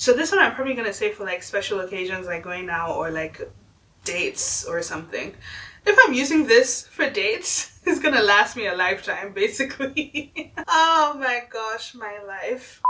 So this one I'm probably gonna save for like special occasions like going out or like dates or something. If I'm using this for dates, it's gonna last me a lifetime basically. Oh my gosh, my life.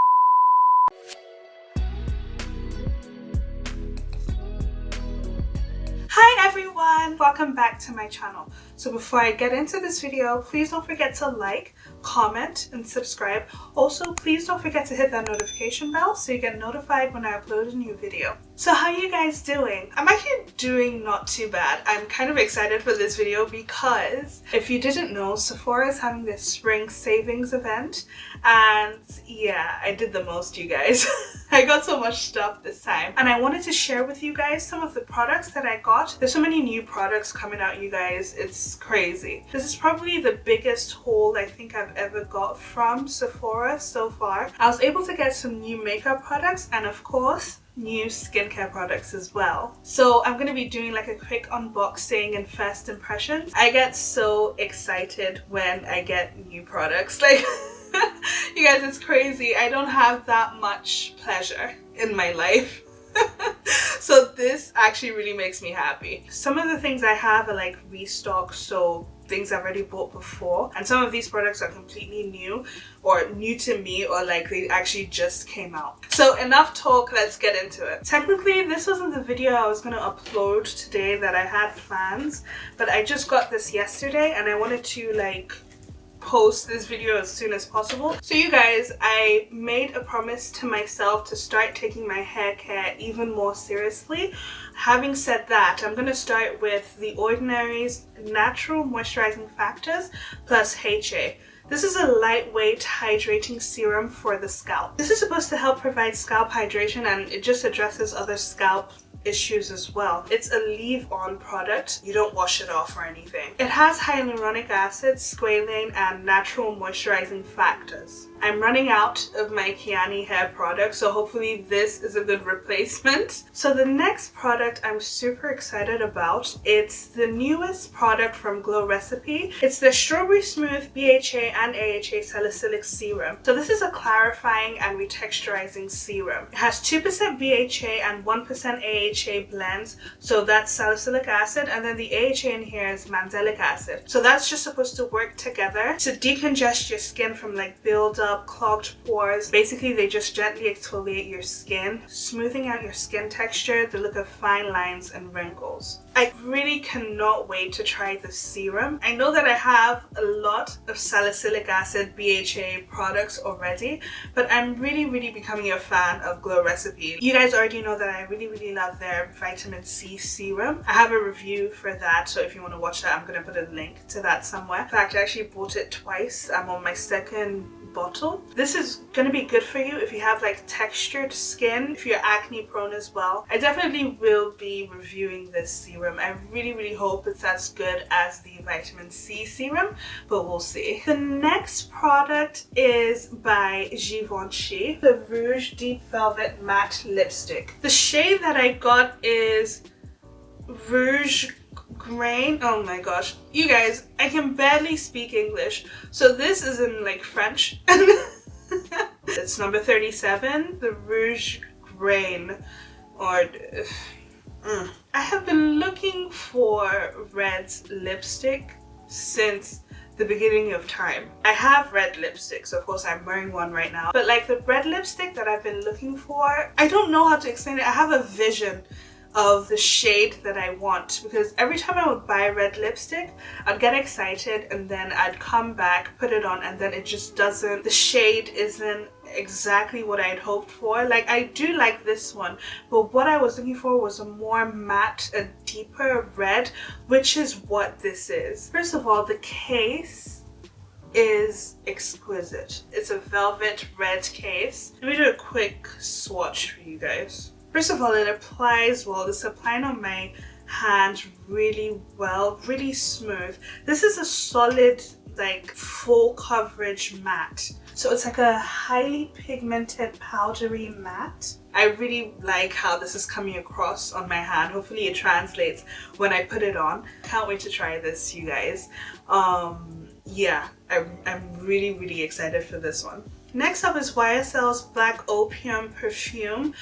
Hi everyone, welcome back to my channel. So before I get into this video, please don't forget to like, comment, and subscribe. Also, please don't forget to hit that notification bell so you get notified when I upload a new video. So how are you guys doing? I'm actually doing not too bad. I'm kind of excited for this video because if you didn't know, Sephora is having this spring savings event, and yeah, I did the most, you guys. I got so much stuff this time and I wanted to share with you guys some of the products that I got. There's so many new products coming out, you guys. It's crazy. This is probably the biggest haul I think I've ever got from Sephora so far. I was able to get some new makeup products and of course new skincare products as well. So I'm going to be doing like a quick unboxing and first impressions. I get so excited when I get new products. Like you guys, it's crazy. I don't have that much pleasure in my life. So this actually really makes me happy. Some of the things I have are like restock, so things I've already bought before, and some of these products are completely new or new to me, or like they actually just came out. So enough talk, let's get into it. Technically this wasn't the video I was going to upload today that I had plans, but I just got this yesterday and I wanted to like post this video as soon as possible. So you guys, I made a promise to myself to start taking my hair care even more seriously. Having said that, I'm going to start with The Ordinary's Natural Moisturizing Factors plus HA. This is a lightweight hydrating serum for the scalp. This is supposed to help provide scalp hydration and it just addresses other scalp issues as well. It's a leave-on product. You don't wash it off or anything. It has hyaluronic acid, squalane, and natural moisturizing factors. I'm running out of my Kiani hair product, so hopefully this is a good replacement. So the next product I'm super excited about, it's the newest product from Glow Recipe. It's the Strawberry Smooth BHA and AHA Salicylic Serum. So this is a clarifying and retexturizing serum. It has 2% BHA and 1% AHA blends, so that's salicylic acid, and then the AHA in here is mandelic acid. So that's just supposed to work together to decongest your skin from like build up clogged pores. Basically they just gently exfoliate your skin, smoothing out your skin texture, the look of fine lines and wrinkles. I really cannot wait to try this serum. I know that I have a lot of salicylic acid BHA products already, but I'm really becoming a fan of Glow Recipe. You guys already know that I really love their vitamin C serum. I have a review for that, so if you want to watch that, I'm going to put a link to that somewhere. In fact, I actually bought it twice. I'm on my second bottle. This is going to be good for you if you have like textured skin, if you're acne prone as well. I definitely will be reviewing this serum. I really hope it's as good as the vitamin C serum, but we'll see. The next product is by Givenchy, the Rouge Deep Velvet Matte Lipstick. The shade that I got is Rouge Grain. Oh my gosh, you guys, I can barely speak English, so this is in like French. It's number 37, the Rouge Grain, or I have been looking for red lipstick since the beginning of time. I have red lipstick, so of course I'm wearing one right now, but like the red lipstick that I've been looking for, I don't know how to explain it. I have a vision of the shade that I want, because every time I would buy red lipstick, I'd get excited and then I'd come back, put it on, and then it just doesn't, the shade isn't exactly what I had hoped for. Like, I do like this one, but what I was looking for was a more matte, a deeper red, which is what this is. First of all, the case is exquisite. It's a velvet red case. Let me do a quick swatch for you guys. First of all, it applies well. It's applying on my hand really well, really smooth. This is a solid, like, full coverage matte. So it's like a highly pigmented powdery matte. I really like how this is coming across on my hand. Hopefully it translates when I put it on. Can't wait to try this, you guys. Yeah, I'm really excited for this one. Next up is YSL's Black Opium perfume.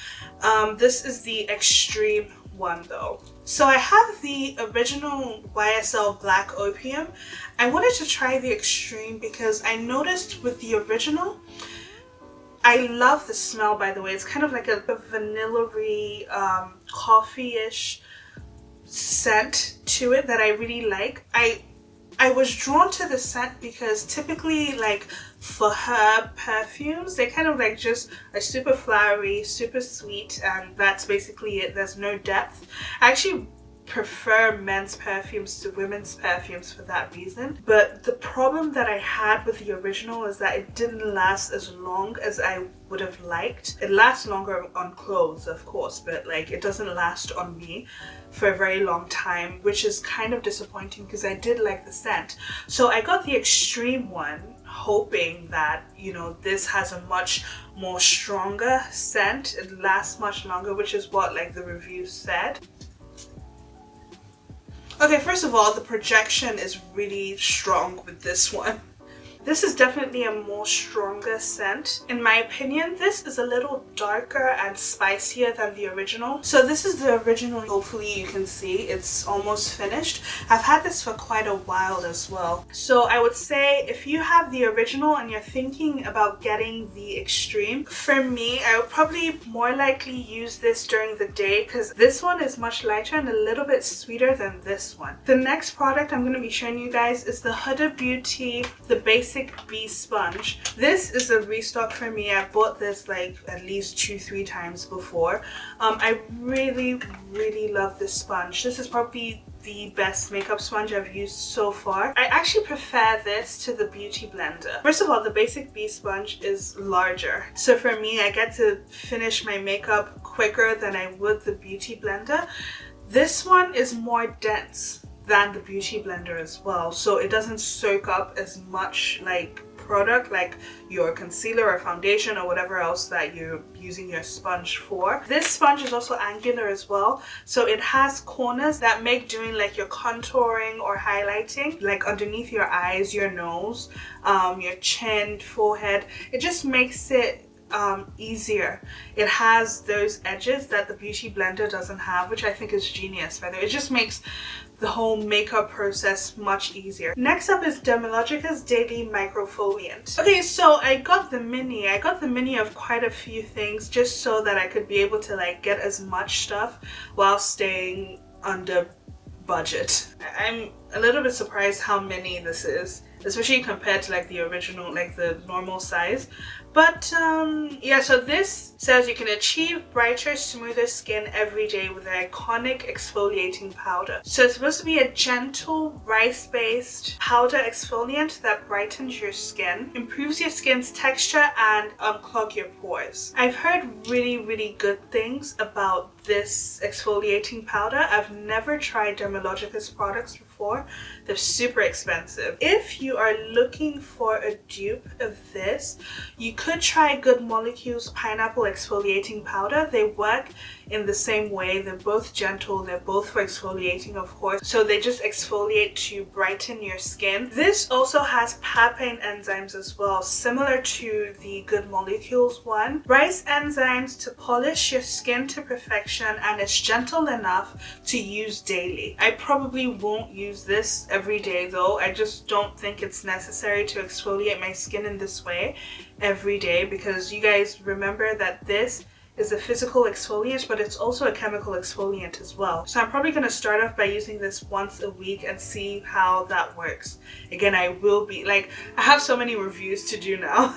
This is the extreme one though. So I have the original YSL Black Opium. I wanted to try the extreme because I noticed with the original, I love the smell, by the way. It's kind of like a vanilla-y, coffee-ish scent to it that I really like. I was drawn to the scent because typically, like, for her perfumes, they kind of like just are super flowery, super sweet, and that's basically it. There's no depth. I actually prefer men's perfumes to women's perfumes for that reason, but the problem that I had with the original is that it didn't last as long as I would have liked. It lasts longer on clothes, of course, but like it doesn't last on me for a very long time, which is kind of disappointing because I did like the scent. So I got the extreme one, hoping that, you know, this has a much more stronger scent. It lasts much longer, which is what like the reviews said. Okay, first of all, the projection is really strong with this one. This is definitely a more stronger scent. In my opinion, this is a little darker and spicier than the original. So this is the original. Hopefully you can see it's almost finished. I've had this for quite a while as well. So I would say if you have the original and you're thinking about getting the extreme, for me, I would probably more likely use this during the day because this one is much lighter and a little bit sweeter than this one. The next product I'm going to be showing you guys is the Huda Beauty, the Basic Bee Sponge. This is a restock for me. I bought this like at least 2-3 times before. I really love this sponge. This is probably the best makeup sponge I've used so far. I actually prefer this to the Beauty Blender. First of all, the Basic Bee Sponge is larger. So for me, I get to finish my makeup quicker than I would the Beauty Blender. This one is more dense than the Beauty Blender as well, so it doesn't soak up as much like product like your concealer or foundation or whatever else that you're using your sponge for. This sponge is also angular as well, so it has corners that make doing like your contouring or highlighting, like underneath your eyes, your nose, your chin, forehead. It just makes it easier. It has those edges that the Beauty Blender doesn't have, which I think is genius, by the way. It just makes the whole makeup process much easier. Next up is Dermalogica's Daily Microfoliant. Okay, so I got the mini. I got the mini of quite a few things just so that I could be able to like get as much stuff while staying under budget. I'm a little bit surprised how mini this is, especially compared to like the original, like the normal size. But yeah, so this says you can achieve brighter, smoother skin every day with an iconic exfoliating powder. So it's supposed to be a gentle rice-based powder exfoliant that brightens your skin, improves your skin's texture, and unclog your pores. I've heard really good things about this exfoliating powder. I've never tried Dermalogica's products before. They're super expensive. If you are looking for a dupe of this, you could try Good Molecules Pineapple Exfoliating Powder. They work in the same way. They're both gentle. They're both for exfoliating, of course. So they just exfoliate to brighten your skin. This also has papain enzymes as well, similar to the Good Molecules one. Rice enzymes to polish your skin to perfection, and it's gentle enough to use daily. I probably won't use this every day though. I just don't think it's necessary to exfoliate my skin in this way every day, because you guys remember that this is a physical exfoliant, but it's also a chemical exfoliant as well. So I'm probably going to start off by using this once a week and see how that works. Again, I will be like, I have so many reviews to do now.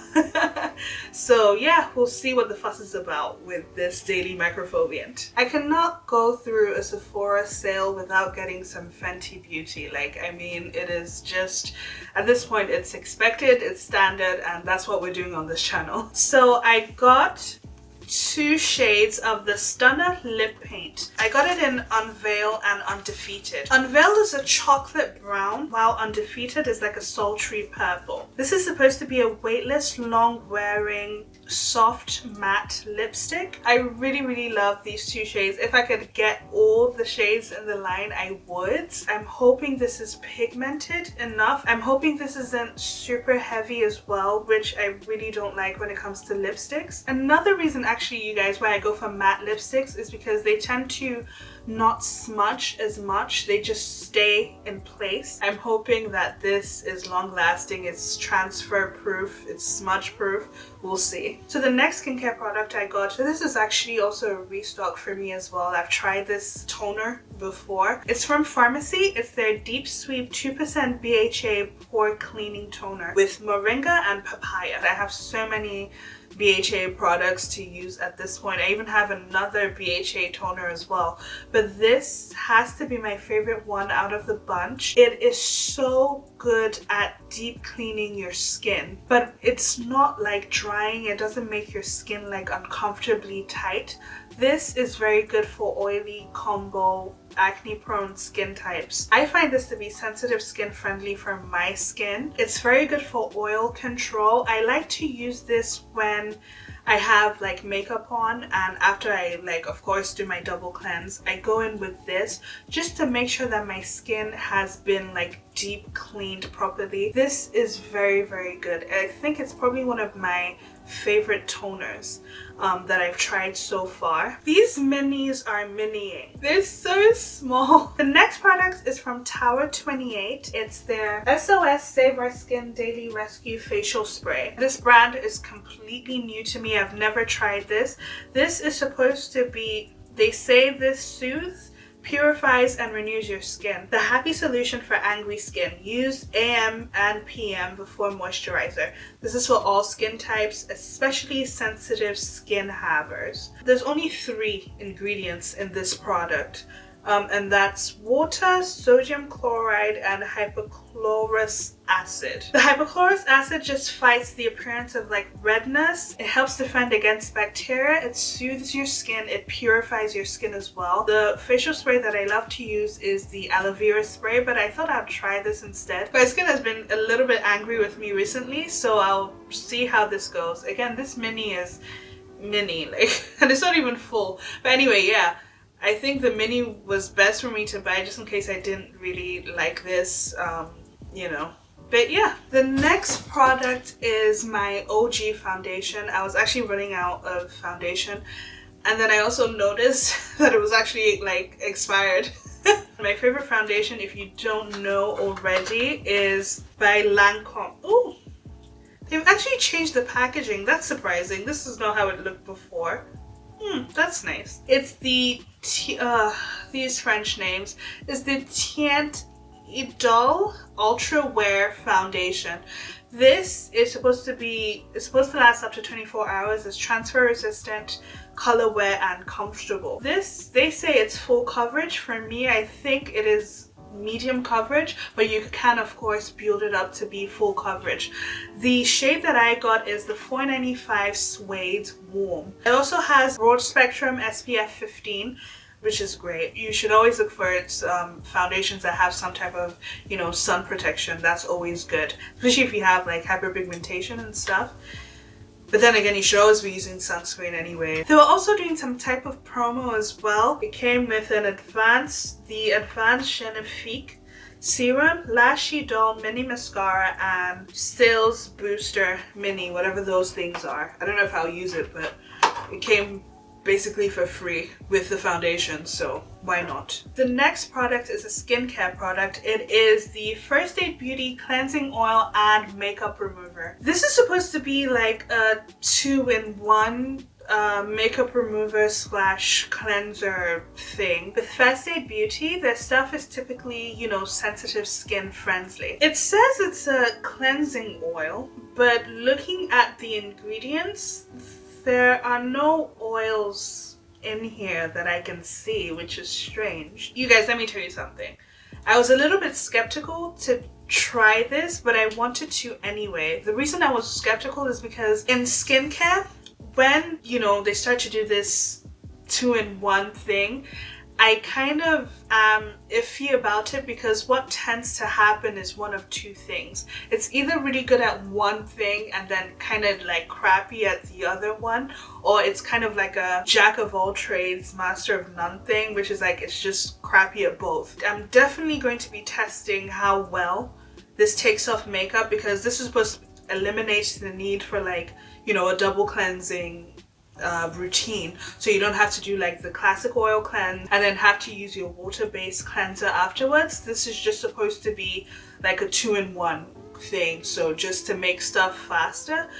So yeah, we'll see what the fuss is about with this daily microfoliant. I cannot go through a Sephora sale without getting some Fenty beauty. Like, I mean, it is just, at this point, it's expected, it's standard, and that's what we're doing on this channel. So I got 2 shades of the Stunna lip paint. I got it in Unveil and Undefeated. Unveil is a chocolate brown, while Undefeated is like a sultry purple. This is supposed to be a weightless, long-wearing, soft matte lipstick. I really love these 2 shades. If I could get all the shades in the line, I would. I'm hoping this is pigmented enough. I'm hoping this isn't super heavy as well, which I really don't like when it comes to lipsticks. Another reason actually, you guys, why I go for matte lipsticks is because they tend to not smudge as much. They just stay in place. I'm hoping that this is long lasting, it's transfer proof, it's smudge proof. We'll see. So the next skincare product I got, so this is actually also a restock for me as well. I've tried this toner before. It's from Farmacy. It's their Deep Sweep 2% BHA Pore Cleaning Toner with Moringa and Papaya. I have so many BHA products to use at this point. I even have another BHA toner as well, but this has to be my favorite one out of the bunch. It is so good at deep cleaning your skin, but it's not like drying. It doesn't make your skin like uncomfortably tight. This is very good for oily, combo, acne prone skin types. I find this to be sensitive skin friendly for my skin. It's very good for oil control. I like to use this when I have like makeup on, and after I of course do my double cleanse, I go in with this just to make sure that my skin has been like deep cleaned properly. This is very good. I think it's probably one of my favorite toners that I've tried so far. These minis are miniing. They're so small. The next product is from Tower 28. It's their SOS Save.Our.Skin Daily Rescue Facial Spray. This brand is completely new to me. I've never tried this. This is supposed to be, they say this soothes, purifies and renews your skin. The happy solution for angry skin. Use AM and PM before moisturizer. This is for all skin types, especially sensitive skin havers. There's only 3 ingredients in this product. And that's water, sodium chloride, and hypochlorous acid. The hypochlorous acid just fights the appearance of like redness. It helps defend against bacteria. It soothes your skin. It purifies your skin as well. The facial spray that I love to use is the aloe vera spray, but I thought I'd try this instead. My skin has been a little bit angry with me recently, so I'll see how this goes. Again, this mini is mini, and it's not even full. But anyway, yeah. I think the mini was best for me to buy just in case I didn't really like this, you know. But yeah, the next product is my OG foundation. I was actually running out of foundation, and then I also noticed that it was actually like expired. My favorite foundation, if you don't know already, is by Lancome. Ooh, they've actually changed the packaging. That's surprising. This is not how it looked before. That's nice. It's the, these French names, is the Teint Idole Ultra Wear Foundation. This is supposed to last up to 24 hours. It's transfer resistant, color wear, and comfortable. This, they say it's full coverage. For me, I think it is medium coverage, but you can of course build it up to be full coverage. The shade that I got is the 495 Suede Warm. It also has broad spectrum SPF 15, which is great. You should always look for its foundations that have some type of, you know, sun protection. That's always good, especially if you have like hyperpigmentation and stuff. But then again, you should always be using sunscreen anyway. They were also doing some type of promo as well. It came with the Advanced Genifique Serum, Lashy Doll Mini Mascara, and Sales Booster Mini, whatever those things are. I don't know if I'll use it, but it came basically for free with the foundation, so why not? The next product is a skincare product. It is the First Aid Beauty Cleansing Oil and Makeup Remover. This is supposed to be like a 2-in-1 makeup remover / cleanser thing. With First Aid Beauty, their stuff is typically, you know, sensitive skin friendly. It says it's a cleansing oil, but looking at the ingredients, there are no oils in here that I can see, which is strange. You guys, let me tell you something. I was a little bit skeptical to try this, but I wanted to anyway. The reason I was skeptical is because in skincare, when, you know, they start to do this 2-in-1 thing, I kind of am iffy about it, because what tends to happen is one of two things. It's either really good at one thing and then kind of like crappy at the other one, or it's kind of like a jack of all trades, master of none thing, which is like it's just crappy at both. I'm definitely going to be testing how well this takes off makeup, because this is supposed to eliminate the need for, like, you know, a double cleansing routine, so you don't have to do like the classic oil cleanse and then have to use your water-based cleanser afterwards. This is just supposed to be like a 2-in-1 thing, so just to make stuff faster.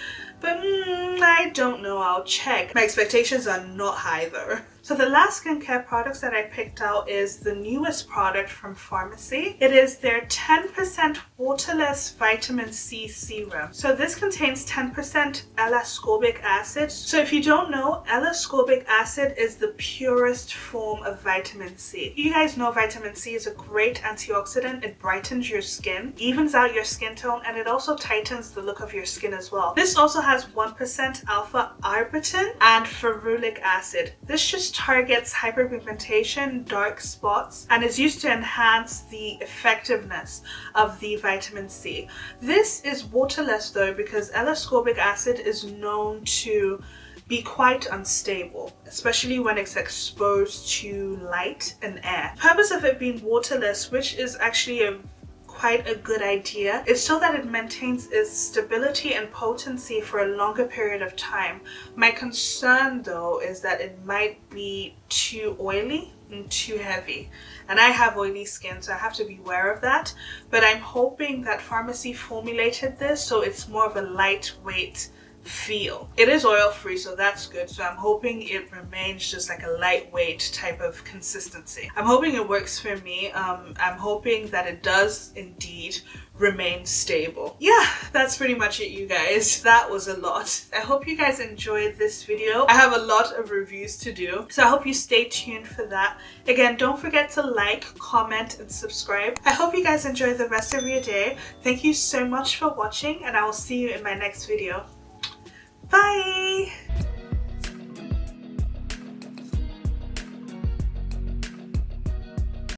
But I don't know, I'll check. My expectations are not high though. So the last skincare products that I picked out is the newest product from Farmacy. It is their 10% Waterless Vitamin C Serum. So this contains 10% L-ascorbic acid. So if you don't know, L-ascorbic acid is the purest form of vitamin C. You guys know vitamin C is a great antioxidant. It brightens your skin, evens out your skin tone, and it also tightens the look of your skin as well. This also has 1% alpha-arbutin and ferulic acid. This just targets hyperpigmentation, dark spots, and is used to enhance the effectiveness of the vitamin C. This is waterless though, because L-ascorbic acid is known to be quite unstable, especially when it's exposed to light and air. The purpose of it being waterless, which is actually quite a good idea, is so that it maintains its stability and potency for a longer period of time. My concern though is that it might be too oily and too heavy, and I have oily skin, so I have to be aware of that. But I'm hoping that Farmacy formulated this so it's more of a lightweight feel. It is oil free, so that's good, so I'm hoping it remains just like a lightweight type of consistency. I'm hoping it works for me. I'm hoping that it does indeed remain stable. Yeah, that's pretty much it, you guys. That was a lot. I hope you guys enjoyed this video. I have a lot of reviews to do, so I hope you stay tuned for that. Again, don't forget to like, comment, and subscribe. I hope you guys enjoy the rest of your day. Thank you so much for watching, and I will see you in my next video. Bye!